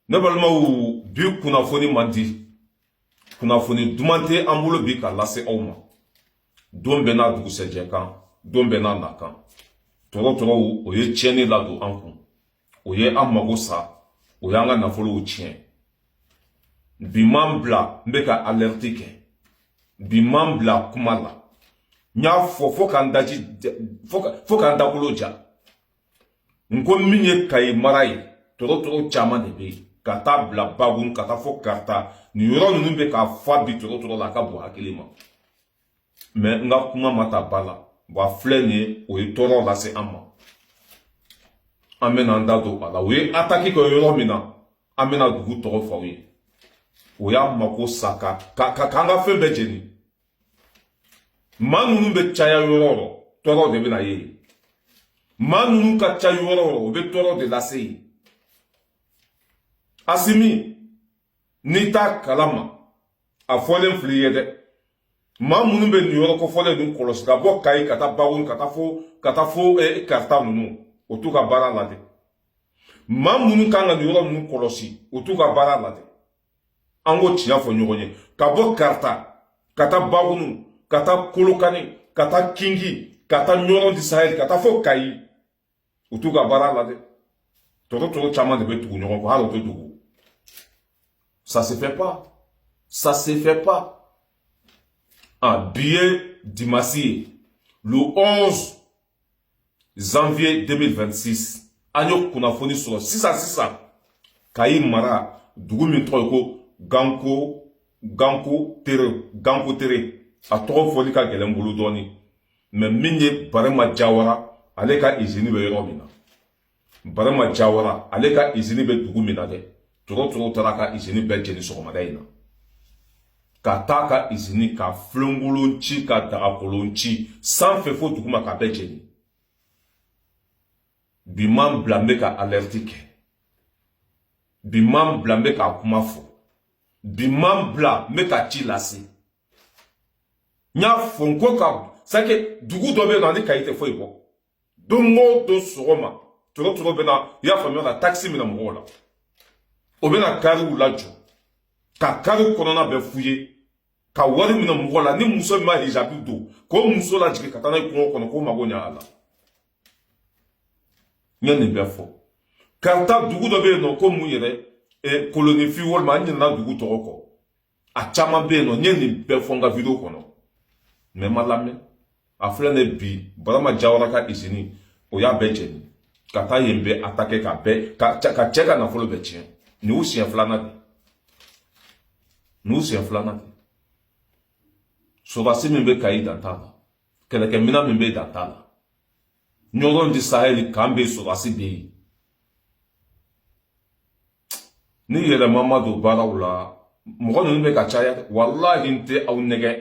ne balimaw bi kunnafoni man di kunnafoni duman tɛ an bolo bi ka lase aw ma don bɛɛ n'a dugusɛjɛ kan don bɛɛ n'a na kan tɔrɔtɔrɔw o ye tiɲɛni ladon an kun o ye an mago sa o y'an ka nafolow tiɲɛ bi m'an bila n bɛ ka alerti kɛ bi m'an bila kuma la n y'a fɔ fo k'an daji fo k'an dakolo ja n ko min ye Kayi mara ye tɔrɔtɔrɔ caman de bɛ yen ka taa bila Bagun ka taa fɔ Karata nin yɔrɔ ninnu bɛ ka fa bi tɔrɔtɔrɔ la a ka bon hakili ma mais n ka kuma ma ta ba la bon a filɛ nin ye o ye tɔɔrɔ lase an ma an bɛna an da don a la o ye attaque kɛ yɔrɔ min na an bɛna dugu tɔgɔ fɔ aw ye o y'a mako sa k'an ka fɛn bɛɛ jeni maa ninnu bɛ caya yɔrɔ o yɔrɔ tɔɔrɔ de bɛna ye yen maa ninnu ka ca yɔrɔ o yɔrɔ o bɛ tɔɔrɔ de lase yen Asimi n'i t'a kalama a fɔlen filɛ i ye dɛ maa minnu bɛ nin yɔrɔ kɔfɔlen ninnu kɔlɔsi ka bɔ Kayi ka taa Bagun ka taa fɔ Karata ninnu o t'u ka baara la dɛ maa minnu kan ka nin yɔrɔ ninnu kɔlɔsi o t'u ka baara la dɛ an k'o tiɲɛ fɔ ɲɔgɔn ye ka bɔ Karata ka taa Bagun ka taa Kolokani ka taa Kingi ka taa Ɲɔrɔ di Sahel ka taa fɔ Kayi o t'u ka baara la dɛ tɔrɔtɔrɔ caman de bɛ tugu ɲɔgɔn kɔ hali o tɛ tugu ça se fait pas ça se fait pas billet dimanche le 11 janvier 2026 an ye kunnafoni sɔrɔ sisan Kayi mara dugu min tɔgɔ ye ko Ganko Tere a tɔgɔ fɔli ka gɛlɛn bolo dɔɔni mais min ye Barema Jawara ale ka usine bɛ yɔrɔ min na Barema Jawara ale ka usine bɛ dugu min na dɛ tɔrɔtɔrɔ taara ka usine bɛɛ jeni sɔgɔmada in na ka taa ka usine ka filenkolon ci ka dagakolon ci sanfɛ fo dugu ma ka bɛɛ jeni bi m'an bila n bɛ ka alerti kɛ bi m'an bila n bɛ ka kuma fɔ bi m'an bila n bɛ ka ci lase n y'a fɔ n ko ka sake dugu dɔ bɛ yen nɔ ani Kayi tɛ foyi bɔ don o don sɔgɔma tɔrɔtɔrɔ bɛ na i y'a faamuya ka taxi minɛ mɔgɔw la o bɛ na kariw lajɔ ka kariw kɔnɔna bɛɛ f'u ye ka wari minɛ mɔgɔ la ni muso min ma hijabi don k'o muso lajigin ka taa n'a ye kungo kɔnɔ k'o mago ɲɛ a la n ye nin bɛɛ fɔ Karata dugu dɔ bɛ yen nɔ ko mun yɛrɛ kolonifin walima an ɲinɛna dugu tɔgɔ kɔ a caman bɛ yen nɔ n ye nin bɛɛ fɔ n ka video kɔnɔ mais n ma lamɛn a filɛ ne bi Barama Jawara ka usine o y'a bɛɛ jeni ka taa yen bɛɛ attaquer ka cɛ ka nafolo bɛɛ tiɲɛ nin y'u siɲɛ filanan de sɔrɔdasi min bɛ Kayi dan t'a la kɛlɛkɛminɛn min bɛ dan t'a la Ɲɔrɔ di Sahel kan bɛ sɔrɔdasi bɛ yen ni yɛlɛma ma don baaraw la mɔgɔ ninnu bɛ ka caya dɛ walahi n tɛ aw nɛgɛ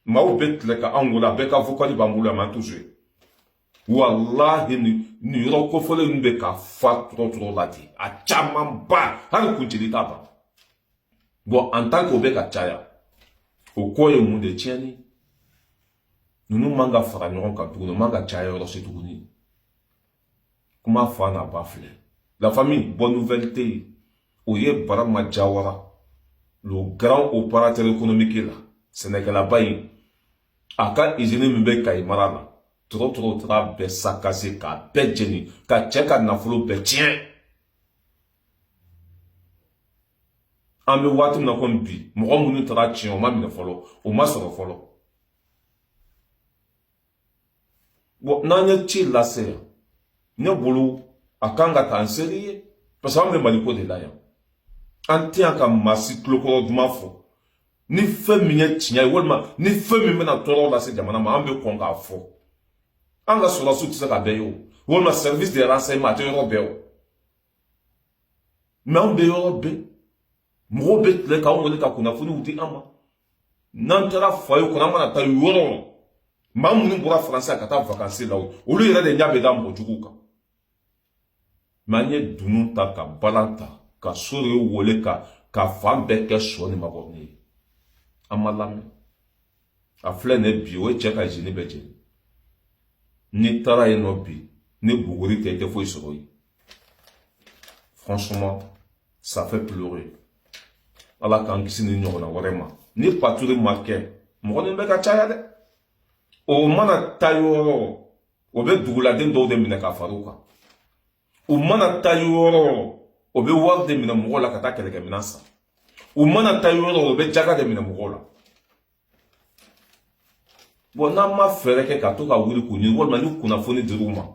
maaw bɛ tile ka anw wele a bɛɛ ka vocal b'an bolo a man tous walahi nin yɔrɔ kofɔlen ninnu bɛ ka fa tɔrɔtɔrɔ la ten a caman ba hali kuncili t'a ban bon en tant que o bɛ ka caya o ko ye mun de tiɲɛni ninnu man ka fara ɲɔgɔn kan tuguni man ka caya yɔrɔ si tuguni kuma fa n'a ba filɛ la famille bonne nouvelle tɛ yen o ye Barama Jawara le grand opérateur économique la sɛnɛkɛlaba in a ka usine min bɛ Kayi mara la tɔrɔtɔrɔ taara bɛɛ sakase k'a bɛɛ jeni ka cɛ ka nafolo bɛɛ tiɲɛ an bɛ waati min na komi bi mɔgɔ minnu taara tiɲɛ o ma minɛ fɔlɔ o ma sɔrɔ fɔlɔ bon n'an ye ci lase yan ne bolo a kan ka taa an seli ye parce que an bɛ Maliko de la yan an tɛ yan ka maa si tulokɔrɔ duman fɔ ni fɛn min ye tiɲɛ ye walima ni fɛn min bɛna tɔɔrɔ lase jamana ma an bɛ kɔn k'a fɔ an ka sɔrɔdasiw tɛ se ka bɛɛ ye o walima service de renseignement a tɛ yɔrɔ bɛɛ o mais an bɛ yɔrɔ bɛɛ mɔgɔw bɛ tile k'anw wele ka kunnafoniw di an ma n'an taara foyer kɔnɔ an mana taa yɔrɔ o yɔrɔ maa minnu bɔra faransi ka taa vacances la olu yɛrɛ de ɲɛ bɛ da mɔgɔ juguw kan mais an ye dunun ta ka balan ta ka sori wele ka fan bɛɛ kɛ sɔ ni makɔrɔni ye an ma lamɛn a filɛ ne bi o ye cɛ ka usine bɛɛ jeni ni taara yen nɔ bi ni buguri tɛ i tɛ foyi sɔrɔ yen franchement ça fait pleurer. Allah kan kisi ni ɲɔgɔn na wɛrɛ ma. Ni paturi ma kɛ, mɔgɔ nin bɛ ka caya dɛ. O mana taa yɔrɔ, o bɛ duguladen dɔw de minɛ ka fara o kan. O mana taa yɔrɔ, o bɛ wari de minɛ mɔgɔ la ka taa kɛlɛkɛminɛn san. O mana taa yɔrɔ, o bɛ jaga de minɛ mɔgɔ la. Bon, n'an ma fɛɛrɛ kɛ ka to ka wuli k'u ɲini walima ni kunnafoni dir'u ma,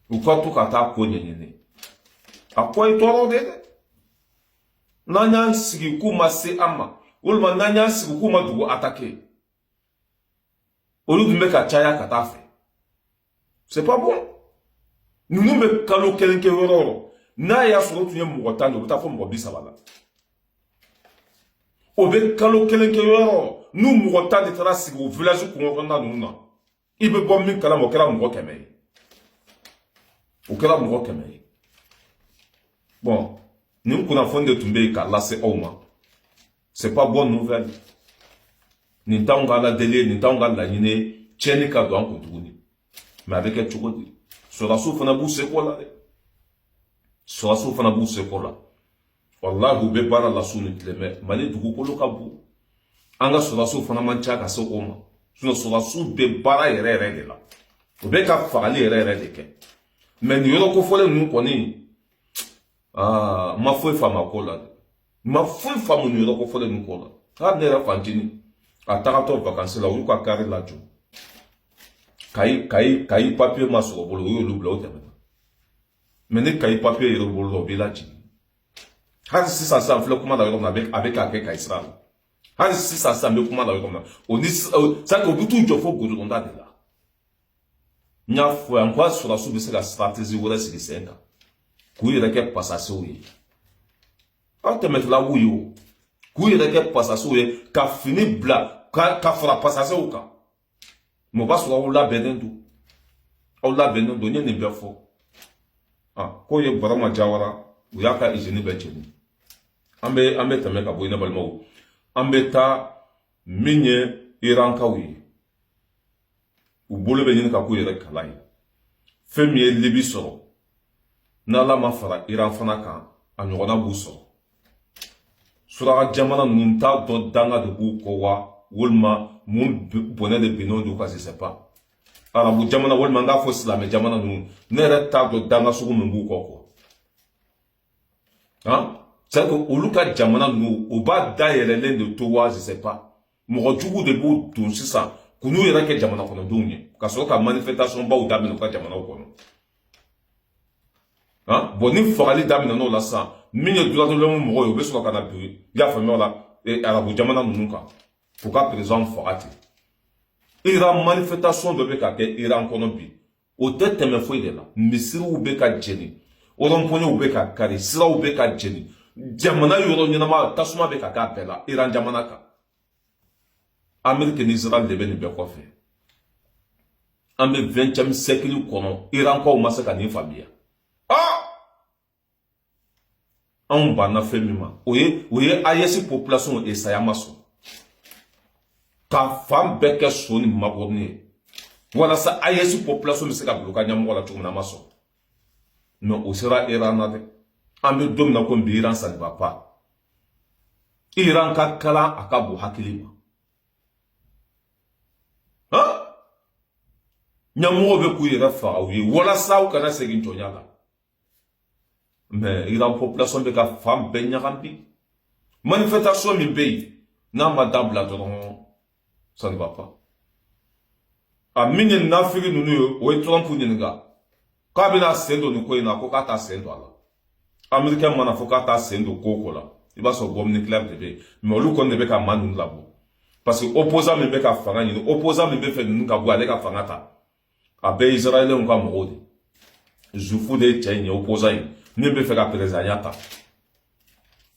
u ka to ka taa ko ɲɛɲini. A ko ye tɔɔrɔ de dɛ. N'an y'an sigi k'u ma se an ma, walima n'an y'an sigi k'u ma dugu attaquer, olu dun bɛ ka caya ka taa fɛ. C'est pas bon. Ninnu bɛ kalo kelen kɛ yɔrɔ o yɔrɔ, n'a y'a sɔrɔ o tun ye mɔgɔ 10 de, o bɛ taa fɔ mɔgɔ 30 la. O bɛ kalo kelen kɛ yɔrɔ o yɔrɔ, n'u mɔgɔ 10 de taara sigi o village kɔnɔna ninnu na, i bɛ bɔ min kalama o kɛra mɔgɔ 100 ye. O kɛra mɔgɔ 100 ye. Bon, nin kunnafoni de tun bɛ yen k'a lase aw ma. C'est pas bonne nouvelle. Nin t'anw ka ladeli ye, nin t'anw ka laɲini ye, tiɲɛni ka don an kun tuguni. Mais a bɛ kɛ cogo di? Sɔrɔdasiw fana b'u seko la dɛ. Sɔrɔdasiw fana b'u seko la. Wallahi u bɛ baara la su ni tile, mais Mali dugukolo ka bon. An ka sɔrɔdasiw fana man ca ka se o ma. Sinon sɔrɔdasiw bɛ baara yɛrɛ yɛrɛ de la. U bɛ ka fagali yɛrɛ yɛrɛ de kɛ. Mais nin yɔrɔ kofɔlen ninnu kɔni, ma foyi faamu a ko la dɛ. Ma foyi faamu nin yɔrɔ kofɔlen ninnu ko la. Hali ne yɛrɛ fantini, a tagatɔ vacances la, u y'u ka carré lajɔ. Kayi papier ma sɔrɔ bolo, u y'olu bila o tɛmɛna. Mais ni kayi papier yɛrɛ bolo la, o b'i lajigin. Hali sisan sisan filɛ kuma la yɔrɔ min na, a bɛ k'a kɛ Kayi sira la. Hali sisan sisan bɛ kuma la yɔrɔ min na, o bɛ t'u jɔ fo goudron da de la. N y'a fɔ yan, ko a sɔrɔdasiw bɛ se ka stratégie wɛrɛ sigi sen kan, k'u yɛrɛ kɛ pasasew ye. Aw tɛmɛtɔla b'u ye o, k'u yɛrɛ kɛ pasasew ye, ka fini bila, ka fara pasasew kan. Mais o b'a sɔrɔ aw labɛnnen don. Aw labɛnnen don, n ye nin bɛɛ fɔ. K'o ye Barama Jawara, u y'a ka usine bɛɛ cɛnni. An bɛ tɛmɛ ka bɔ yen ne balimaw. An bɛ taa min ye Irankaw ye. U bolo bɛ ɲini ka k'u yɛrɛ kala ye. Fɛn min ye Libi sɔrɔ, n'Ala ma fara Iran fana kan, a ɲɔgɔnna b'u sɔrɔ. Suraka jamana ninnu t'a dɔn danga de b'u kɔ wa, walima mun bɔnɛ de binn'o don ka je sais pas. Arabu jamana walima n k'a fɔ silamɛ jamana ninnu, ne yɛrɛ t'a dɔn danga sugu min b'u kɔ quoi. C'est-à-dire que olu ka jamana ninnu, u b'a dayɛlɛlen de to wa je sais pas. Mɔgɔ jugu de b'u don sisan, k'u n'u yɛrɛ kɛ jamana kɔnɔdenw ye, ka sɔrɔ ka manifestation baw daminɛ u ka jamanaw kɔnɔ. Bon, ni fagali daminɛ n'o la sisan, min ye duladɔlɛmu mɔgɔ ye, u bɛ sɔrɔ ka na bi, i y'a faamuya o la, arabu jamana ninnu kan, k'u ka président faga ten. Iran manifestation dɔ bɛ ka kɛ Iran kɔnɔ bi, o tɛ tɛmɛ foyi de la. Misiriw bɛ ka jeni, rond-pointw bɛ ka kari, siraw bɛ ka jeni, jamana yɔrɔ ɲɛnama tasuma bɛ ka k'a bɛɛ la, Iran jamana kan. Amérique ni Israël de bɛ nin bɛɛ kɔfɛ. An bɛ 20e siècle kɔnɔ, Irankaw ma se ka nin faamuya. Anw banna fɛn min ma, o ye AES population ye saya ma sɔn. Ka fan bɛɛ kɛ so ni magɔrɔni ye. Walasa AES population bɛ se ka bila u ka ɲɛmɔgɔ la cogo min na, a ma sɔn. Mais o sera Iran na dɛ. An bɛ don min na komi bi Iran ça ne va pas. Iran ka kalan a ka bon hakili ma. Ɲɛmɔgɔ bɛ k'u yɛrɛ faga u ye walasa u kana segin jɔnya la. Mais Iran population bɛ ka fan bɛɛ ɲagami bi. Manifestation min bɛ yen, n'a ma dabila dɔrɔn, ça ne va pas. A min ye nafiri ninnu ye, o ye Trump ɲininka. K'a bɛna sen don nin ko in na, ko k'a ta sen don a la. Américain mana fɔ k'a ta sen don ko o ko la, i b'a sɔrɔ bombe nucléaire de bɛ yen. Mais olu kɔni de bɛ ka maa ninnu labɔ. Parce que opposant min bɛ ka fanga ɲini, opposant min bɛ fɛ ninnu ka bɔ ale ka fanga ta, a bɛɛ Israëlens ka mɔgɔw de. Jufu de ye cɛ in ye opposant in. Min bɛ fɛ ka présidentiya ta.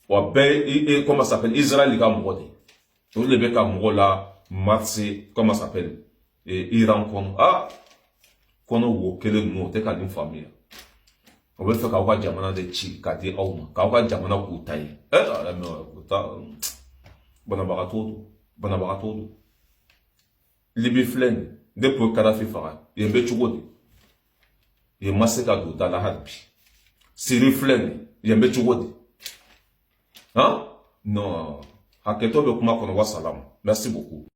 Wa bɛɛ comment ça s'appelle, Israël ka mɔgɔ de. Olu de bɛ ka mɔgɔw la marcher, comment ça s'appelle, Iran kɔnɔ. Kɔnɔ wo kelen ninnu, o tɛ ka nin faamuya. O bɛ fɛ k'aw ka jamana de ci k'a di aw ma, k'aw ka jamana k'u ta ye. Banabagatɔw don, banabagatɔw don. Libi filɛ nin, depuis Kadhafi faga, yen bɛ cogo di? Yen ma se ka don da la hali bi. Syrie filɛ nin, yen bɛ cogo di? Hein? Non. Haketo be kuma kono wa salam. Merci beaucoup.